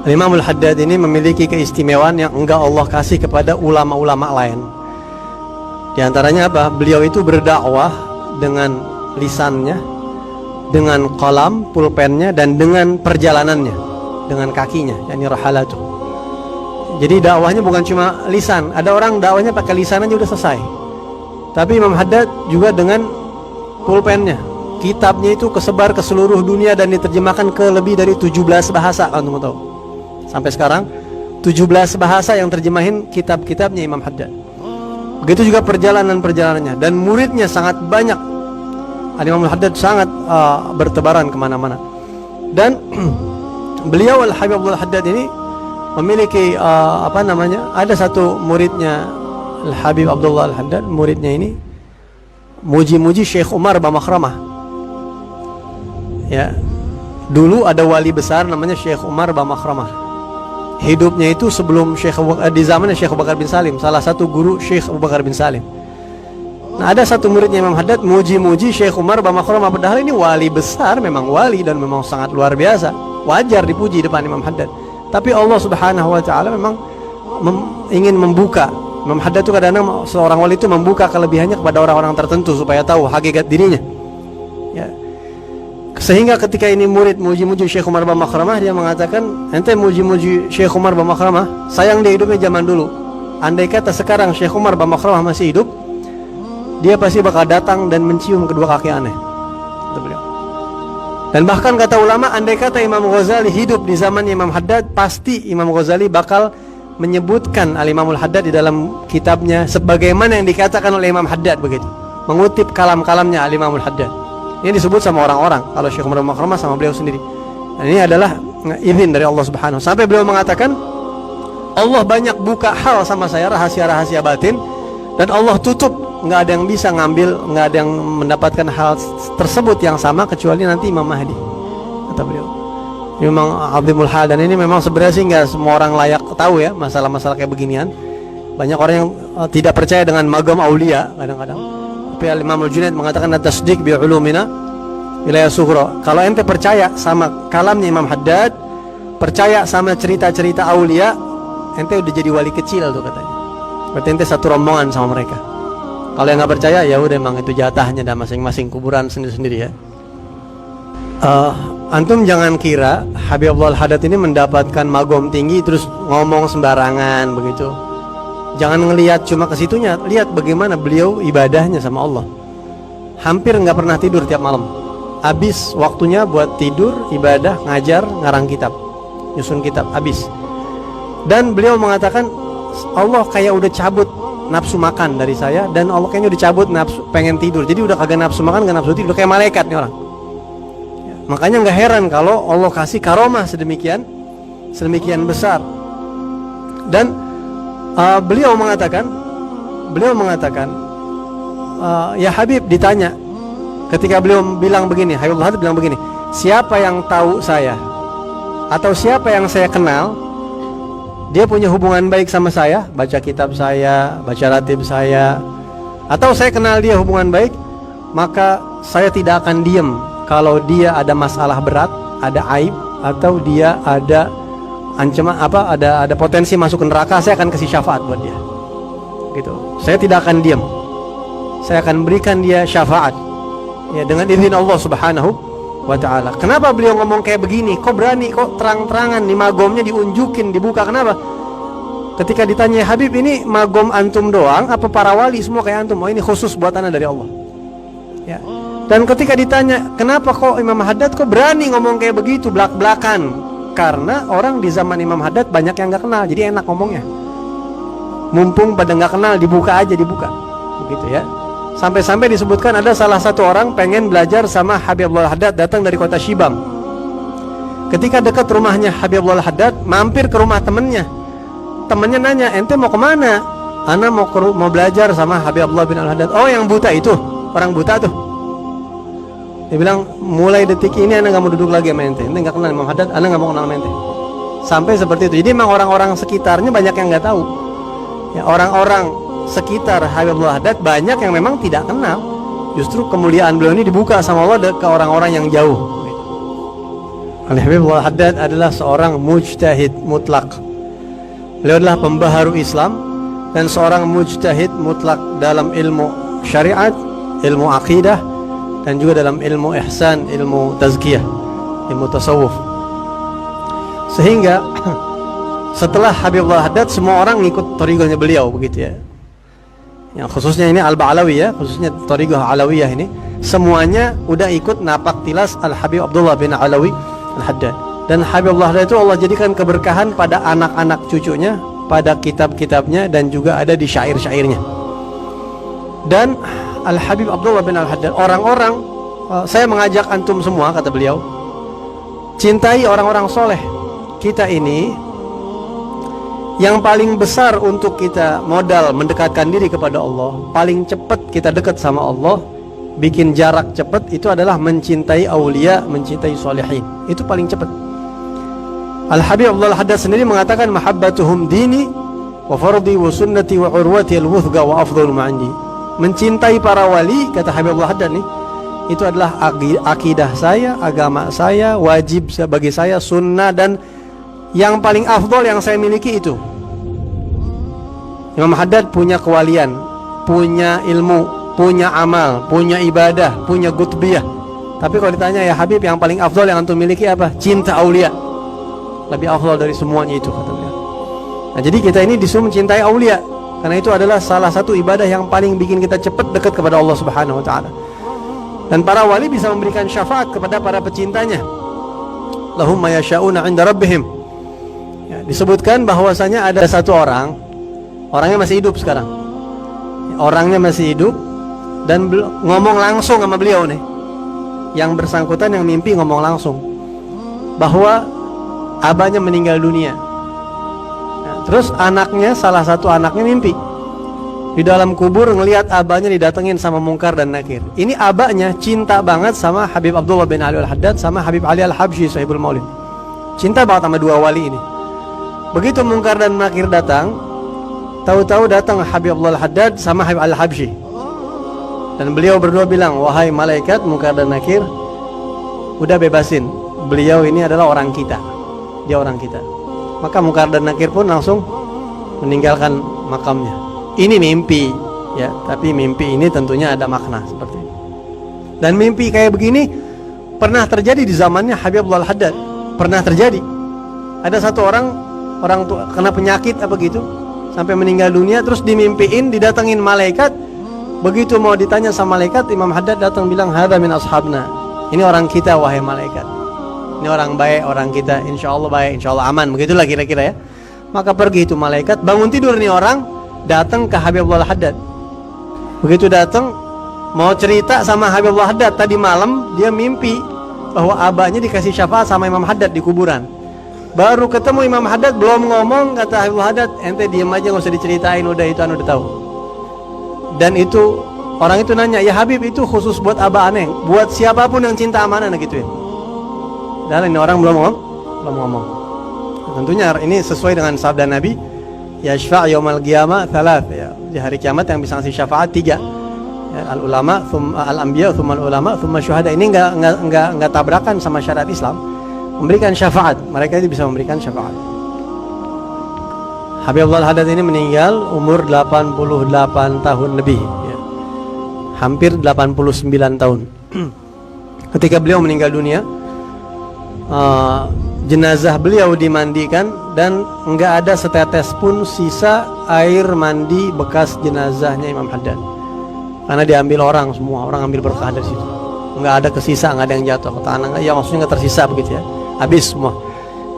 Imam Al-Haddad ini memiliki keistimewaan yang enggak Allah kasih kepada ulama-ulama lain. Di antaranya apa? Beliau itu berdakwah dengan lisannya, dengan qalam, pulpennya, dan dengan perjalanannya, dengan kakinya, yakni rahalatu. Jadi dakwahnya bukan cuma lisan. Ada orang dakwahnya pakai lisan aja udah selesai. Tapi Imam Haddad juga dengan pulpennya. Kitabnya itu kesebar ke seluruh dunia dan diterjemahkan ke lebih dari 17 bahasa, kalau kamu tahu. Sampai sekarang 17 bahasa yang terjemahin kitab-kitabnya Imam Haddad. Begitu juga perjalanan-perjalanannya, dan muridnya sangat banyak. Imam Haddad sangat bertebaran kemana-mana. Dan beliau Al-Habib Abdul Haddad ini memiliki ada satu muridnya Al-Habib Abdullah Al-Haddad, muridnya ini muji-muji Syekh Umar Bamakhramah. Ya, dulu ada wali besar namanya Syekh Umar Bamakhramah. Hidupnya itu sebelum di zamannya Syekh Abu Bakar bin Salim, salah satu guru Syekh Abu Bakar bin Salim. Nah, ada satu muridnya Imam Haddad muji-muji Syekh Umar Bamakhramah, padahal ini wali besar, memang wali dan memang sangat luar biasa. Wajar dipuji depan Imam Haddad. Tapi Allah Subhanahu wa taala memang ingin membuka. Imam Haddad itu kadang-kadang seorang wali itu membuka kelebihannya kepada orang-orang tertentu supaya tahu hakikat dirinya. Ya. Sehingga ketika ini murid muji-muji Syekh Umar Bamakhramah, dia mengatakan, ente muji-muji Syekh Umar Bamakhramah, sayang dia hidupnya zaman dulu. Andai kata sekarang Syekh Umar Bamakhramah masih hidup, dia pasti bakal datang dan mencium kedua kaki aneh. Kata beliau. Dan bahkan kata ulama, andai kata Imam Ghazali hidup di zaman Imam Haddad, pasti Imam Ghazali bakal menyebutkan Al-Imamul Haddad di dalam kitabnya sebagaimana yang dikatakan oleh Imam Haddad, begitu. Mengutip kalam-kalamnya Al-Imamul Haddad. Ini disebut sama orang-orang, kalau Syekh Umar Bamakhramah sama beliau sendiri. Dan ini adalah izin dari Allah Subhanahu. Sampai beliau mengatakan, Allah banyak buka hal sama saya, rahasia-rahasia batin, dan Allah tutup, nggak ada yang bisa ngambil, nggak ada yang mendapatkan hal tersebut yang sama kecuali nanti Imam Mahdi, kata beliau. Ini memang azimul hal, dan ini memang sebenarnya sih nggak semua orang layak tahu ya masalah-masalah kayak beginian. Banyak orang yang tidak percaya dengan magam aulia kadang-kadang. Tapi Imam Al-Junaid mengatakan at-tasdiq bi ulumina wilayah sughra. Kalau ente percaya sama kalamnya Imam Haddad, percaya sama cerita-cerita aulia, ente udah jadi wali kecil tuh katanya. Berarti ente satu rombongan sama mereka. Kalau yang nggak percaya, ya udah, emang itu jatahnya dan masing-masing kuburan sendiri-sendiri ya. Antum jangan kira Habib Abdul Haddad ini mendapatkan magom tinggi terus ngomong sembarangan begitu. Jangan ngelihat cuma ke situnya, lihat bagaimana beliau ibadahnya sama Allah. Hampir nggak pernah tidur tiap malam. Habis waktunya buat tidur, ibadah, ngajar, ngarang kitab, nyusun kitab, habis. Dan beliau mengatakan, Allah kayak udah cabut nafsu makan dari saya, dan Allah kayaknya udah cabut nafsu pengen tidur. Jadi udah kagak nafsu makan, gak nafsu tidur, kayak malaikat nih orang. Makanya nggak heran kalau Allah kasih karomah sedemikian besar. Dan beliau mengatakan, ya Habib, ditanya ketika beliau bilang begini, Habib Haddad bilang begini, siapa yang tahu saya atau siapa yang saya kenal, dia punya hubungan baik sama saya, baca kitab saya, baca ratib saya, atau saya kenal dia hubungan baik, maka saya tidak akan diem kalau dia ada masalah berat, ada aib, atau dia ada ancaman ada potensi masuk ke neraka, saya akan kasih syafaat buat dia. Gitu. Saya tidak akan diam. Saya akan berikan dia syafaat. Ya, dengan izin Allah Subhanahu wa taala. Kenapa beliau ngomong kayak begini? Kok berani, kok terang-terangan nih magomnya diunjukin, dibuka? Kenapa? Ketika ditanya, Habib, ini magom antum doang apa para wali semua kayak antum? Oh, ini khusus buat anak dari Allah. Ya. Dan ketika ditanya, kenapa kok Imam Haddad kok berani ngomong kayak begitu belak-belakan? Karena orang di zaman Imam Haddad banyak yang gak kenal, jadi enak ngomongnya. Mumpung pada gak kenal, dibuka aja, dibuka. Begitu ya. Sampai-sampai disebutkan ada salah satu orang pengen belajar sama Habib Abdul Haddad, datang dari kota Shibam. Ketika dekat rumahnya Habib Abdul Haddad, mampir ke rumah temennya. Temennya nanya, ente mau kemana? Ana mau belajar sama Habib Abdullah bin Al-Haddad. Oh, yang buta itu, orang buta tuh. Dia bilang, mulai detik ini Anda gak mau duduk lagi sama ente. Ente gak kenal Imam Haddad, Anda gak mau kenal sama ente. Sampai seperti itu. Jadi memang orang-orang sekitarnya banyak yang gak tahu ya, orang-orang sekitar Habib Abdul Haddad banyak yang memang tidak kenal. Justru kemuliaan beliau ini dibuka sama Allah ke orang-orang yang jauh. Al-Habib Abdullah Al-Haddad adalah seorang mujtahid mutlak. Beliau adalah pembaharu Islam dan seorang mujtahid mutlak dalam ilmu syariat, ilmu akidah, dan juga dalam ilmu ihsan, ilmu tazkiyah, ilmu tasawuf. Sehingga setelah Habib Abdullah Al-Haddad semua orang ngikut thariqahnya beliau, begitu ya. Yang khususnya ini Al-Ba'alawiyah, khususnya thariqah Alawiyah ini, semuanya udah ikut napak tilas Al-Habib Abdullah bin Alawi Al-Haddad. Dan Habib Abdullah Al-Haddad itu Allah jadikan keberkahan pada anak-anak cucunya, pada kitab-kitabnya, dan juga ada di syair-syairnya. Dan Al-Habib Abdullah bin Al-Haddad, orang-orang, saya mengajak antum semua, kata beliau, cintai orang-orang soleh. Kita ini yang paling besar untuk kita modal mendekatkan diri kepada Allah, paling cepat kita dekat sama Allah, bikin jarak cepat, itu adalah mencintai aulia, mencintai solehin. Itu paling cepat. Al-Habib Abdullah Al-Haddad sendiri mengatakan, mahabbatuhum dini wa fardi wa sunnati wa urwati al-wuthqa wa afdalu ma'andi. Mencintai para wali, kata Habib Abdullah Al-Haddad nih, itu adalah akidah saya, agama saya, wajib bagi saya, sunnah, dan yang paling afdol yang saya miliki itu. Imam Haddad punya kewalian, punya ilmu, punya amal, punya ibadah, punya gutbiyah. Tapi kalau ditanya, ya Habib, yang paling afdol yang antum miliki apa? Cinta aulia. Lebih afdol dari semuanya itu, kata beliau. Nah, jadi kita ini disuruh mencintai aulia, karena itu adalah salah satu ibadah yang paling bikin kita cepat dekat kepada Allah Subhanahu wa taala. Dan para wali bisa memberikan syafaat kepada para pecintanya. Lahum ma yasha'una 'inda rabbihim. Ya, disebutkan bahwasanya ada satu orang, orangnya masih hidup sekarang. Orangnya masih hidup dan ngomong langsung sama beliau nih. Yang bersangkutan yang mimpi ngomong langsung bahwa abahnya meninggal dunia. Nah, terus anaknya, salah satu anaknya mimpi di dalam kubur ngelihat abahnya didatengin sama Munkar dan Nakir. Ini abahnya cinta banget sama Habib Abdullah bin Ali Al-Haddad sama Habib Ali Al-Habsyi Sahibul Maulid. Cinta banget sama dua wali ini. Begitu Munkar dan Nakir datang, tahu-tahu datang Habib Abdullah Al-Haddad sama Habib Al-Habsyi. Dan beliau berdua bilang, wahai malaikat Munkar dan Nakir, udah bebasin, beliau ini adalah orang kita, dia orang kita. Maka Munkar dan Nakir pun langsung meninggalkan makamnya. Ini mimpi, ya, tapi mimpi ini tentunya ada makna seperti ini. Dan mimpi kayak begini pernah terjadi di zamannya Habib Abdullah Al-Haddad. Pernah terjadi. Ada satu orang tua kena penyakit apa gitu, sampai meninggal dunia, terus dimimpiin didatengin malaikat. Begitu mau ditanya sama malaikat, Imam Haddad datang bilang, hadza min ashabna. Ini orang kita wahai malaikat. Ini orang baik, orang kita, insya Allah baik, insya Allah aman. Begitulah kira-kira ya. Maka pergi itu malaikat, bangun tidur nih orang, datang ke Habib Abdullah Al-Haddad. Begitu datang, mau cerita sama Habib Abdullah Al-Haddad, tadi malam dia mimpi bahwa abahnya dikasih syafaat sama Imam Haddad di kuburan. Baru ketemu Imam Haddad, belum ngomong, kata Habib Abdullah Al-Haddad, ente diem aja, gak usah diceritain, udah itu udah tahu. Dan itu orang itu nanya, ya Habib, itu khusus buat abah aneh, buat siapapun yang cinta amanah gitu ya. Dan ini orang belum ngomong. Tentunya ini sesuai dengan sabda Nabi, yashfa' yaumal qiyamah thalath, ya. Di hari kiamat yang bisa ngasih syafaat 3. Ya, al-ulama, al-anbiya, thumma al-ulama, thumma syuhada. Ini enggak tabrakan sama syariat Islam. Memberikan syafaat, mereka itu bisa memberikan syafaat. Habib Abdullah Al-Haddad ini meninggal umur 88 tahun lebih, ya. Hampir 89 tahun. Ketika beliau meninggal dunia, jenazah beliau dimandikan dan enggak ada setetes pun sisa air mandi bekas jenazahnya Imam Haddad, karena diambil orang semua, orang ambil berkah dari situ. Enggak ada kesisa, enggak ada yang jatuh ke tanah, ya maksudnya enggak tersisa begitu ya, habis semua,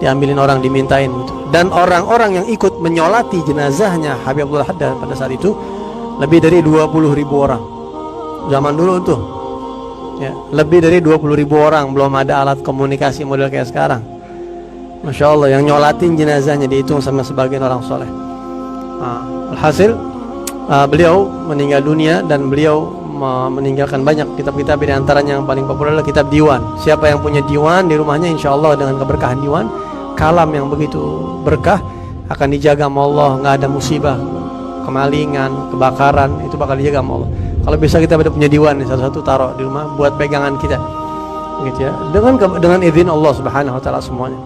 diambilin orang, dimintain gitu. Dan orang-orang yang ikut menyolati jenazahnya Habib Abdullah Haddad pada saat itu lebih dari 20.000 orang. Zaman dulu tuh, ya, lebih dari 20.000 orang, belum ada alat komunikasi model kayak sekarang. Masya Allah, yang nyolatin jenazahnya dihitung sama sebagian orang soleh. Alhasil beliau meninggal dunia dan beliau meninggalkan banyak kitab-kitab, di antaranya yang paling populer adalah kitab diwan. Siapa yang punya diwan di rumahnya, insya Allah dengan keberkahan diwan, kalam yang begitu berkah, akan dijaga sama Allah, nggak ada musibah, kemalingan, kebakaran, itu bakal dijaga sama Allah. Kalau bisa kita punya diwan, satu-satu taruh di rumah buat pegangan kita. gitu ya, dengan izin Allah Subhanahu wa taala semuanya.